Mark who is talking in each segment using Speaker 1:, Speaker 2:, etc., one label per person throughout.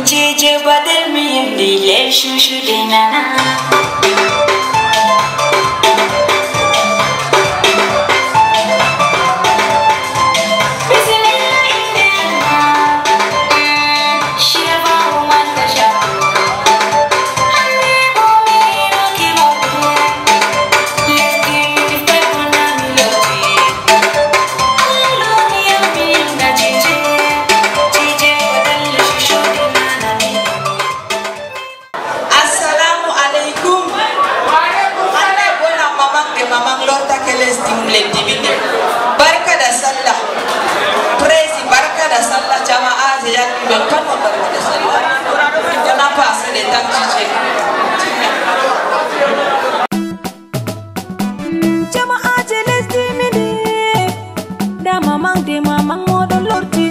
Speaker 1: Jeje badal mi dile shushu dinana.
Speaker 2: Barka da sallah prezi, barka da sallah jama'a ya ban kama barka da sallah jana fasa da tantice
Speaker 3: jama'a jelesti mini da mamang modon lorti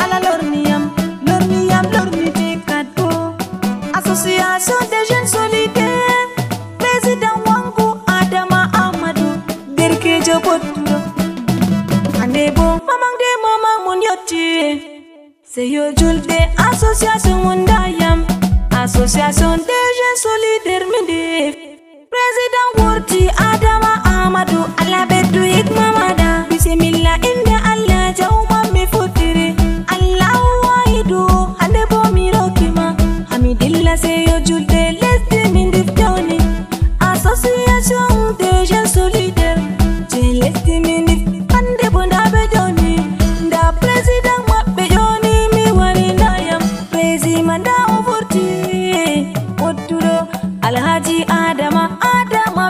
Speaker 3: ala lorniam lorni kado association des jeunes solidaires président wangu Adama Amadou derke jobotulo andebo mamang mun yotti seyo julde association mundayam association des jeunes solidaires mindef président wurti Adama Amadou ala beddu hikmamada bismillah inda Allah jawma mi futiri Allah waidu andebo mirokima hamidillah seyo julde lesdi mindef joni association des jeunes solidaires lesdi mindef andebo ndabe joni nda président mabbe joni mi wari ndayam président manda wurti wottudo Alhaji Adama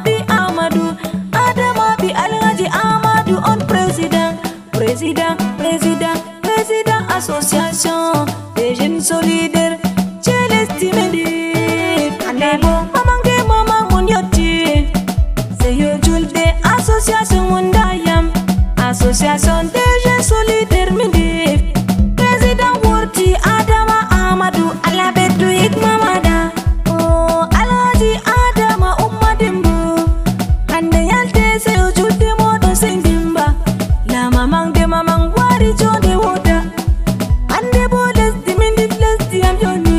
Speaker 3: bi Amadou Alhaji Amadou on président association des jeunes solidaires Celesti Mendy andebo mamang mun yotti seyo julde association mundayam association des jeunes solidaires Mendy président wurti Adama Amadou ala beddu hikmamada Alhaji Adama ummadimbu hande yalte seyo julde modon sengimba la mamang wari jonde woda hande bo lesdi mindif lesdi am joni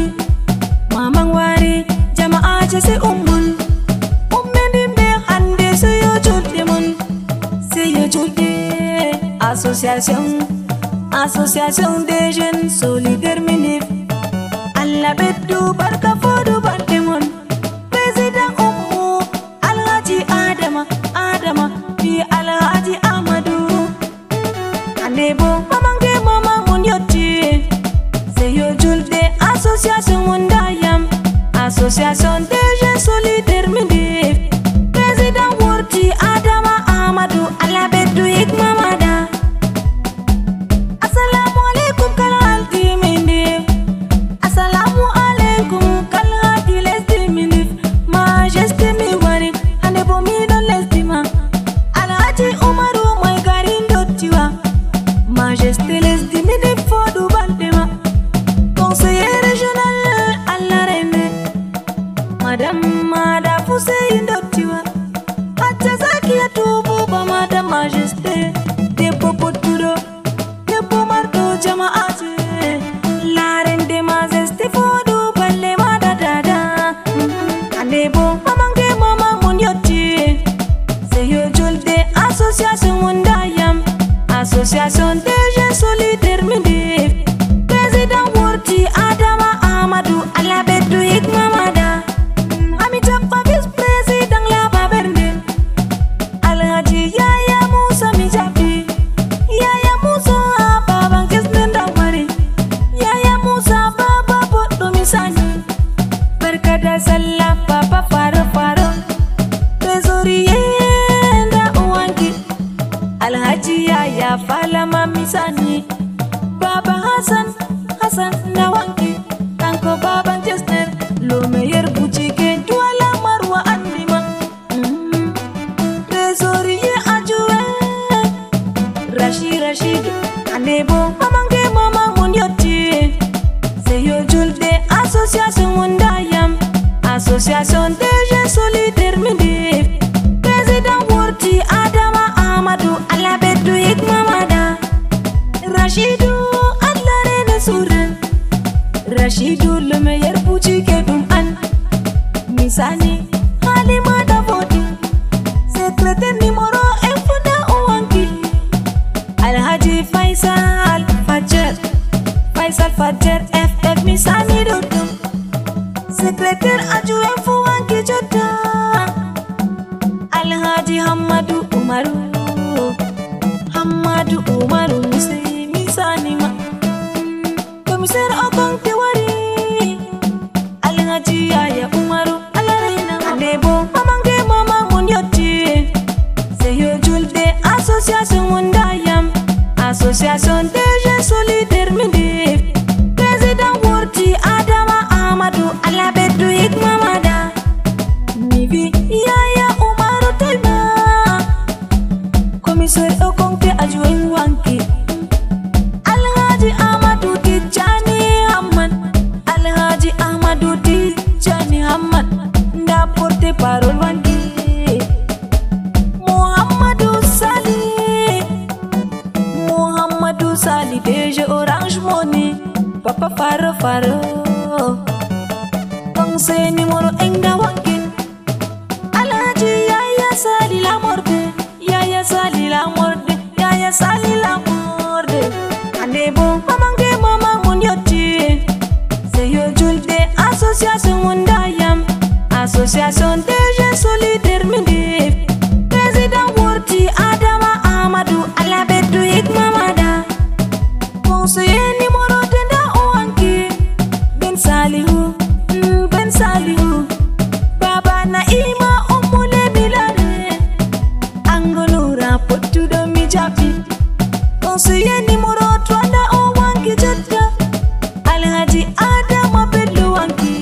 Speaker 3: mamang wari jama'a jese ummendimbe hande seyo julde association des jeunes solidaires Mendy alla beddu barka fodu bandemon président Alhaji Adama bi Alhaji Amadou andebo mamang mun yotti seyo julde association mundayam association des jeunes solidaires Mendy président wurti Adama Amadou ala beddu hikmamada assalamu alaikum kalhalti Mendy assalamu alaikum kalhalti lesdi Mendy majesté mi wari andebo mi don lesdi ma Alhaji Umaru mai garin dottiwa majesté lesdi Mendy fodu baldema conseiller régional Allah rene madame Mada Fusein dottiwa hatta zakiya tubu ba madame majesté debbo pottudo debbo mardo jama'ate larende majesté fodu balle mada dada andebo mamang mun yotti seyo julde association mundayam association des jeunes solidaires Mendy président wurti Adama Amadou ala beddu hikmamada ami tappa vice président la babernde Alhaji Yaya Musa mi jabi Yaya Musa baban kesne ndawari Yaya Musa baba boddo mi sani barka da sallah papa faro trésorier nda uwanki Alhaji Yaya falama misani baba Hassan na wanki tanko baban Jesner Rashidou le meilleur boutique dum an Misani Halima Davodi secrétaire numéro 1 Fouda Ouanki Alhaji Faisal Fadjer FF Misani Dodum secrétaire adjoint Fouanki Jota Alhaji Hamadou Umaru Misani ma commissaire Okong Tewari Alhaji Yaya Umaru Alarina Adebo Mamange Mama Munyoti Seyo Julde Association Mundayam Association des jeunes solidaires Mindif Président Worti Adama Amadou Alabedu Hikmamada Mivi Yaya Umaru Telma commissaire Okong Te Adjoint Wanki Alhaji Ahmadou Tijani Hamad nda porte parole wangi Mohamedou Sali DG Orange Money Papa Faro conseil numéro 1 da wangi Alhaji Yaya Sali la morde Adebo Mamange Mama Munyoti Seyo Julde Association Mundayam Association des jeunes solidaires Mindif Président Worti Adama Amadou Alabedu Hikmamada conseiller numéro 2 da Ouanki Ben Salihu Baba Naima Umule Bilane Angolura Potudo Mijapi conseiller numéro 3 da Ouanki Jetta Alhaji Adama Bello Wanki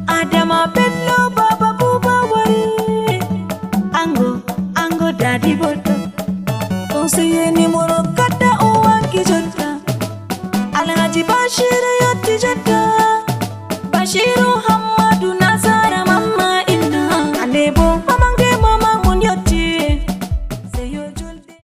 Speaker 3: Adama Bello Baba Buba Wari Ango Daddy Boto conseiller numéro 4